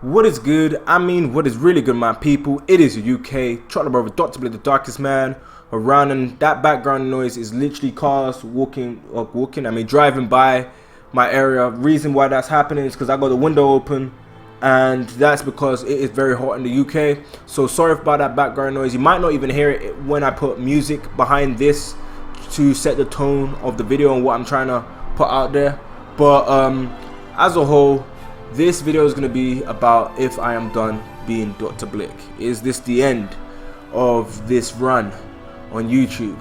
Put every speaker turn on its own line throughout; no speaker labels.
What is good? I mean, what is really good, my people? It is your UK Trotter brother, Dr.Blick, the darkest man around, and that background noise is literally cars driving by my area. Reason why that's happening is because I got the window open, and that's because it is very hot in the UK. So sorry about that background noise. You might not even hear it when I put music behind this to set the tone of the video and what I'm trying to put out there. But as a whole, this video is going to be about if I am done being Dr. Blick. Is this the end of this run on YouTube?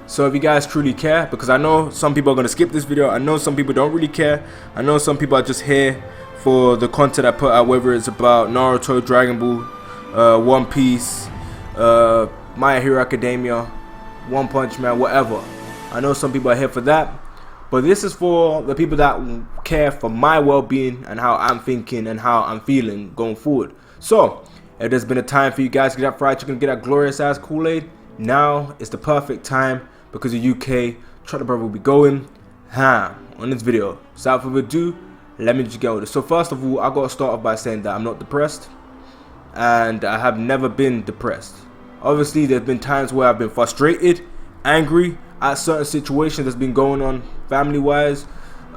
So if you guys truly care, because I know some people are going to skip this video, I know some people don't really care, I know some people are just here for the content I put out, whether it's about Naruto, Dragon Ball, One Piece, My Hero Academia, One Punch Man, whatever. I know some people are here for that. But this is for the people that care for my well-being and how I'm thinking and how I'm feeling going forward. So, if there's been a time for you guys to get that fried chicken, get that glorious ass Kool-Aid, now is the perfect time because the UK Trotter brother will be going ham on this video. So, without further ado, let me just get with it. So, first of all, I got to start off by saying that I'm not depressed, and I have never been depressed. Obviously, there's been times where I've been frustrated, angry at certain situations that's been going on family-wise.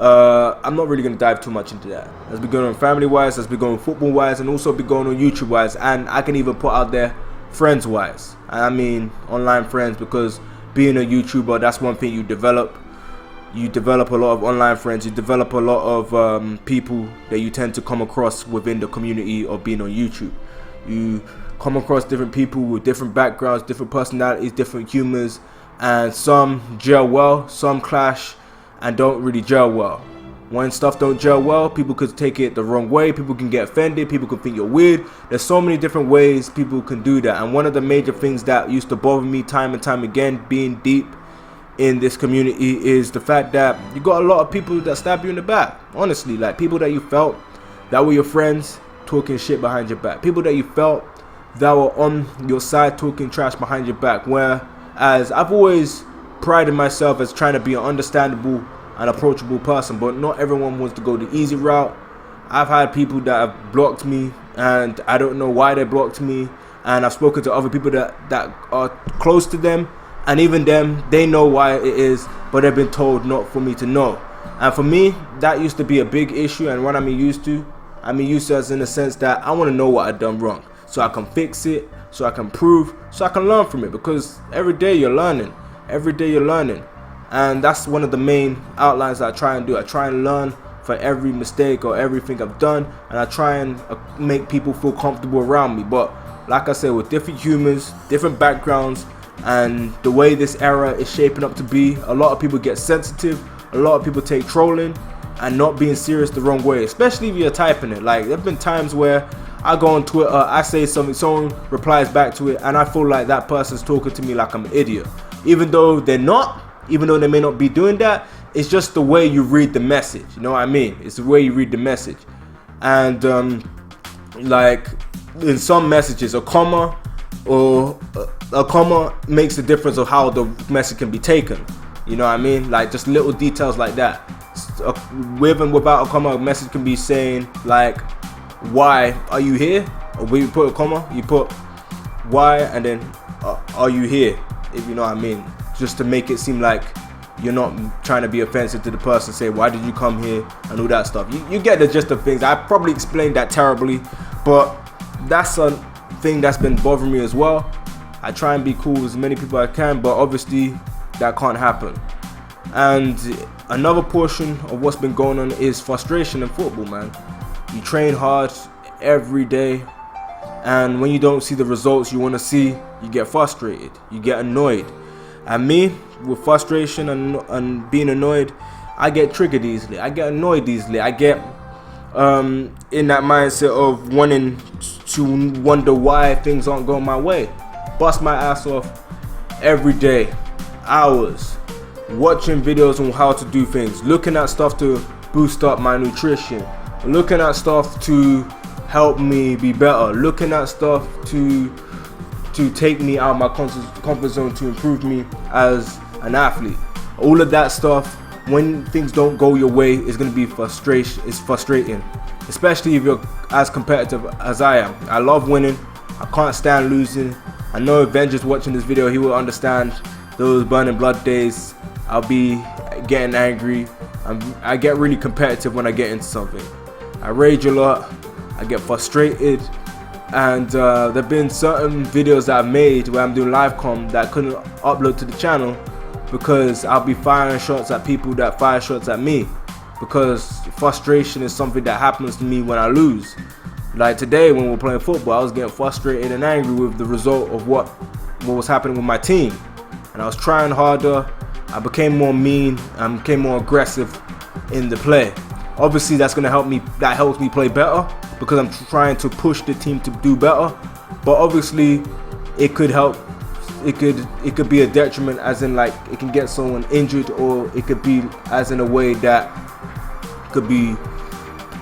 I'm not really going to dive too much into that. That's been going on family-wise, that's been going on football-wise, and also been going on YouTube-wise, and I can even put out there friends-wise. I mean online friends, because being a YouTuber, that's one thing you develop. You develop a lot of online friends, you develop a lot of people that you tend to come across within the community of being on YouTube. You come across different people with different backgrounds, different personalities, different humors, and some gel well, some clash and don't really gel well. When stuff don't gel well, people could take it the wrong way, people can get offended, people can think you're weird. There's so many different ways people can do that, and one of the major things that used to bother me time and time again being deep in this community is the fact that you got a lot of people that stab you in the back. Honestly, like people that you felt that were your friends talking shit behind your back, people that you felt that were on your side talking trash behind your back. Whereas I've always prided myself as trying to be an understandable and approachable person, but not everyone wants to go the easy route. I've had people that have blocked me and I don't know why they blocked me, and I've spoken to other people that are close to them, and even them, they know why it is, but they've been told not for me to know. And for me, that used to be a big issue. And what I mean used to as in the sense that I want to know what I've done wrong so I can fix it, so I can prove, so I can learn from it, because every day you're learning. And that's one of the main outlines that I try and do. I try and learn for every mistake or everything I've done, and I try and make people feel comfortable around me. But like I said, with different humors, different backgrounds, and the way this era is shaping up to be, a lot of people get sensitive, a lot of people take trolling and not being serious the wrong way, especially if you're typing it. Like, there have been times where I go on Twitter, I say something, someone replies back to it, and I feel like that person's talking to me like I'm an idiot. Even though they're not, even though they may not be doing that, it's just the way you read the message. You know what I mean? It's the way you read the message. And like in some messages, a comma makes the difference of how the message can be taken. You know what I mean? Like just little details like that. With and without a comma, a message can be saying like, why are you here? Or when you put a comma, you put why and then are you here, if you know what I mean, just to make it seem like you're not trying to be offensive to the person. Say, why did you come here, and all that stuff. You get the gist of things. I probably explained that terribly, but that's a thing that's been bothering me as well. I try and be cool with as many people as I can, but obviously that can't happen. And another portion of what's been going on is frustration in football, man. You train hard every day, and when you don't see the results you want to see, you get frustrated, you get annoyed. And me, with frustration and being annoyed, I get triggered easily, I get annoyed easily, I get in that mindset of wanting to wonder why things aren't going my way. Bust my ass off every day, hours, watching videos on how to do things, looking at stuff to boost up my nutrition, looking at stuff to help me be better, looking at stuff to take me out of my comfort zone, to improve me as an athlete. All of that stuff, when things don't go your way, is going to be frustration. It's frustrating. especially if you're as competitive as I am. I love winning. I can't stand losing. I know if Vengeance watching this video, he will understand those burning blood days. I'll be getting angry. I get really competitive when I get into something. I rage a lot. I get frustrated. And there have been certain videos that I've made where I'm doing live com that I couldn't upload to the channel because I'll be firing shots at people that fire shots at me, because frustration is something that happens to me when I lose. Like today when we were playing football, I was getting frustrated and angry with the result of what was happening with my team, and I was trying harder. I became more mean, I became more aggressive in the play. Obviously that's gonna help me, that helps me play better because I'm trying to push the team to do better, but obviously it could help, it could be a detriment, as in like it can get someone injured, or it could be as in a way that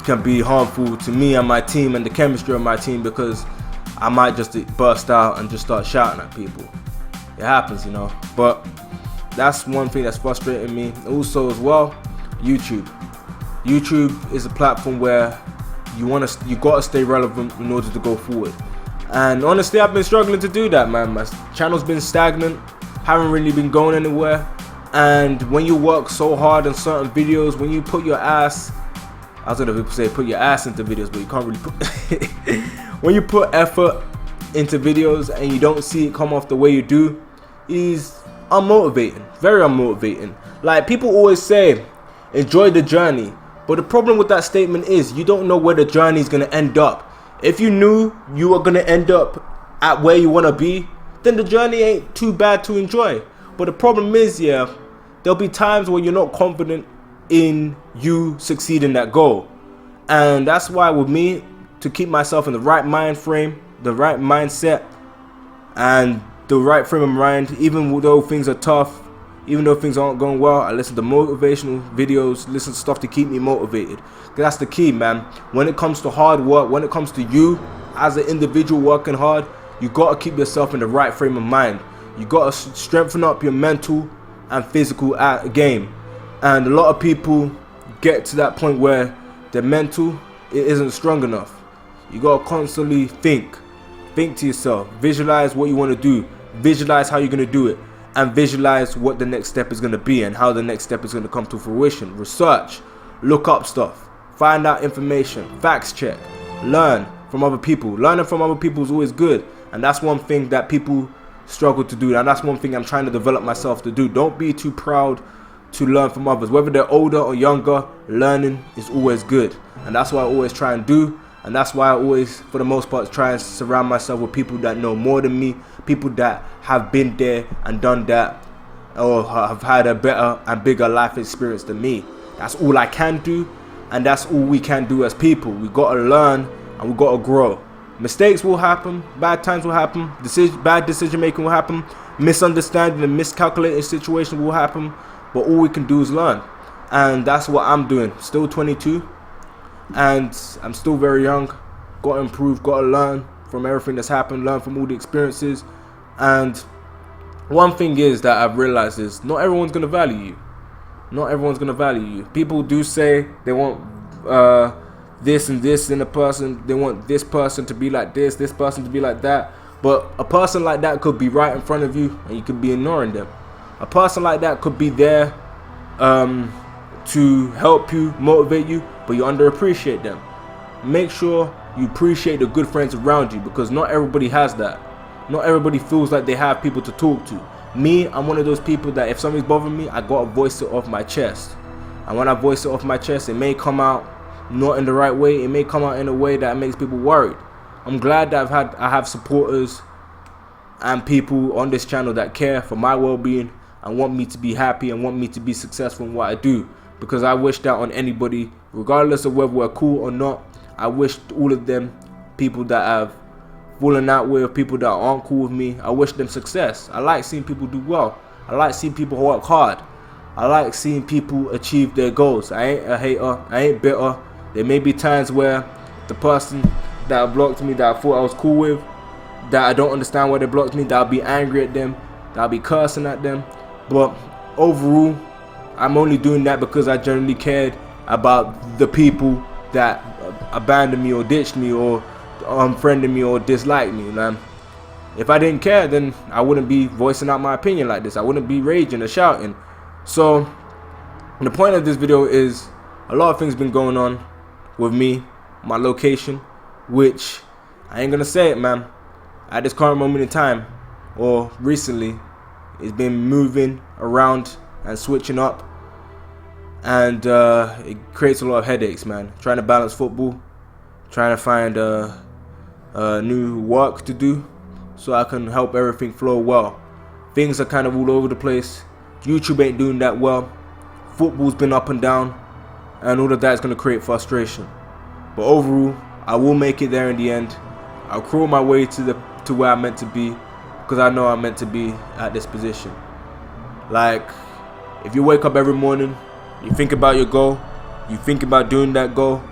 can be harmful to me and my team and the chemistry of my team, because I might just burst out and just start shouting at people. It happens, you know. But that's one thing that's frustrating me. Also as well, YouTube is a platform where you gotta stay relevant in order to go forward. And honestly, I've been struggling to do that, man. My channel's been stagnant, haven't really been going anywhere. And when you work so hard on certain videos, when you put your ass, I was gonna say put your ass into videos, but you can't really put when you put effort into videos and you don't see it come off the way you do, is unmotivating, very unmotivating. Like people always say, enjoy the journey, but the problem with that statement is you don't know where the journey is gonna end up. If you knew you were gonna end up at where you wanna be, then the journey ain't too bad to enjoy. But the problem is, yeah, there'll be times where you're not confident in you succeeding that goal. And that's why with me, to keep myself in the right mind frame, the right mindset, and the right frame of mind, even though things are tough, even though things aren't going well, I listen to motivational videos, listen to stuff to keep me motivated. That's the key, man. When it comes to hard work, when it comes to you as an individual working hard, you gotta keep yourself in the right frame of mind. You gotta strengthen up your mental and physical game. And a lot of people get to that point where their mental isn't strong enough. You gotta constantly think to yourself, visualize what you want to do, visualize how you're gonna do it, and visualize what the next step is gonna be and how the next step is gonna come to fruition. Research, look up stuff, find out information, facts check, learn from other people. Learning from other people is always good, and that's one thing that people struggle to do, and that's one thing I'm trying to develop myself to do. Don't be too proud to learn from others, whether they're older or younger. Learning is always good, and that's what I always try and do. And that's why I always, for the most part, try and surround myself with people that know more than me, people that have been there and done that, or have had a better and bigger life experience than me. That's all I can do, and that's all we can do as people. We gotta learn and we gotta grow. Mistakes will happen, bad times will happen, bad decision making will happen, misunderstanding and miscalculating situations will happen, but all we can do is learn. And that's what I'm doing. Still 22, and I'm still very young. Gotta improve, gotta learn from everything that's happened, learn from all the experiences. And one thing is that I've realized is not everyone's gonna value you. Not everyone's gonna value you. People do say they want this and this in a person. They want this person to be like this person to be like that. But a person like that could be right in front of you and you could be ignoring them. A person like that could be there to help you, motivate you, but you underappreciate them. Make sure you appreciate the good friends around you, because not everybody has that. Not everybody feels like they have people to talk to. Me, I'm one of those people that if something's bothering me, I gotta voice it off my chest. And when I voice it off my chest, it may come out not in the right way. It may come out in a way that makes people worried. I'm glad that I have supporters and people on this channel that care for my well-being and want me to be happy and want me to be successful in what I do. Because I wish that on anybody, regardless of whether we're cool or not. I wish all of them people that have fallen out with, people that aren't cool with me, I wish them success. I like seeing people do well. I like seeing people work hard. I like seeing people achieve their goals. I ain't a hater, I ain't bitter. There may be times where the person that blocked me, that I thought I was cool with, that I don't understand why they blocked me, that I'll be angry at them, that I'll be cursing at them. But overall, I'm only doing that because I genuinely cared about the people that abandon me or ditch me or unfriended me or disliked me, man. If I didn't care, then I wouldn't be voicing out my opinion like this. I wouldn't be raging or shouting. So the point of this video is a lot of things been going on with me, my location, which I ain't gonna say it, man. At this current moment in time, or recently, it's been moving around and switching up, and it creates a lot of headaches, man. Trying to balance football, trying to find new work to do so I can help everything flow well. Things are kind of all over the place. YouTube ain't doing that well. Football's been up and down, and all of that is going to create frustration. But overall, I will make it there in the end. I'll crawl my way to where I'm meant to be, because I know I'm meant to be at this position. Like, if you wake up every morning, you think about your goal, you think about doing that goal,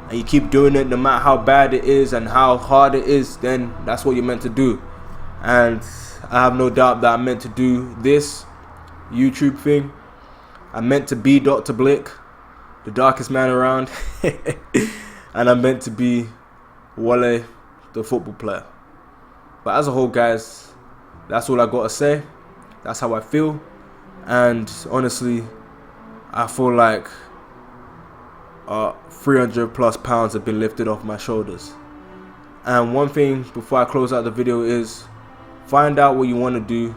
and you keep doing it no matter how bad it is and how hard it is, then that's what you're meant to do. And I have no doubt that I'm meant to do this YouTube thing. I'm meant to be Dr. Blick, the darkest man around. And I'm meant to be Wale, the football player. But as a whole, guys, that's all I got to say. That's how I feel. And honestly, I feel like 300 plus pounds have been lifted off my shoulders. And one thing before I close out the video is find out what you want to do.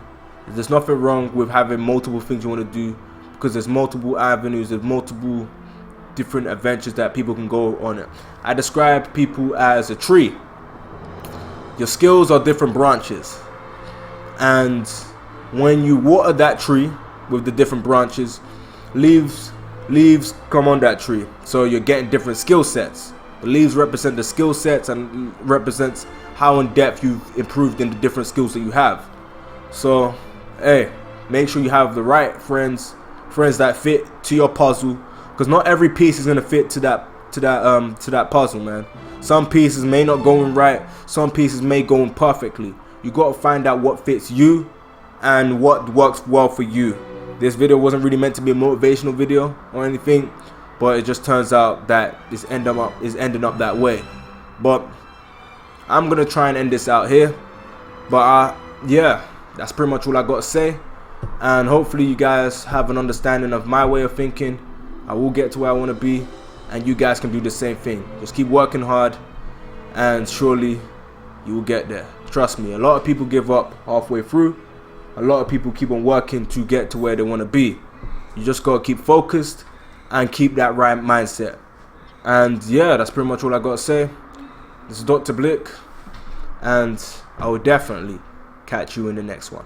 There's nothing wrong with having multiple things you want to do, because there's multiple avenues, there's multiple different adventures that people can go on it. I describe people as a tree. Your skills are different branches, and when you water that tree with the different branches, leaves come on that tree, so you're getting different skill sets. The leaves represent the skill sets and represents how in depth you've improved in the different skills that you have. So hey, make sure you have the right friends that fit to your puzzle, because not every piece is gonna fit to that puzzle, man. Some pieces may not go in right, some pieces may go in perfectly. You gotta find out what fits you and what works well for you. This video wasn't really meant to be a motivational video or anything, but it just turns out that it's ending up that way. But I'm gonna try and end this out here. But yeah, that's pretty much all I got to say. And hopefully you guys have an understanding of my way of thinking. I will get to where I want to be, and you guys can do the same thing. Just keep working hard, and surely you will get there. Trust me, a lot of people give up halfway through. A lot of people keep on working to get to where they want to be. You just got to keep focused and keep that right mindset. And yeah, that's pretty much all I got to say. This is Dr. Blick, and I will definitely catch you in the next one.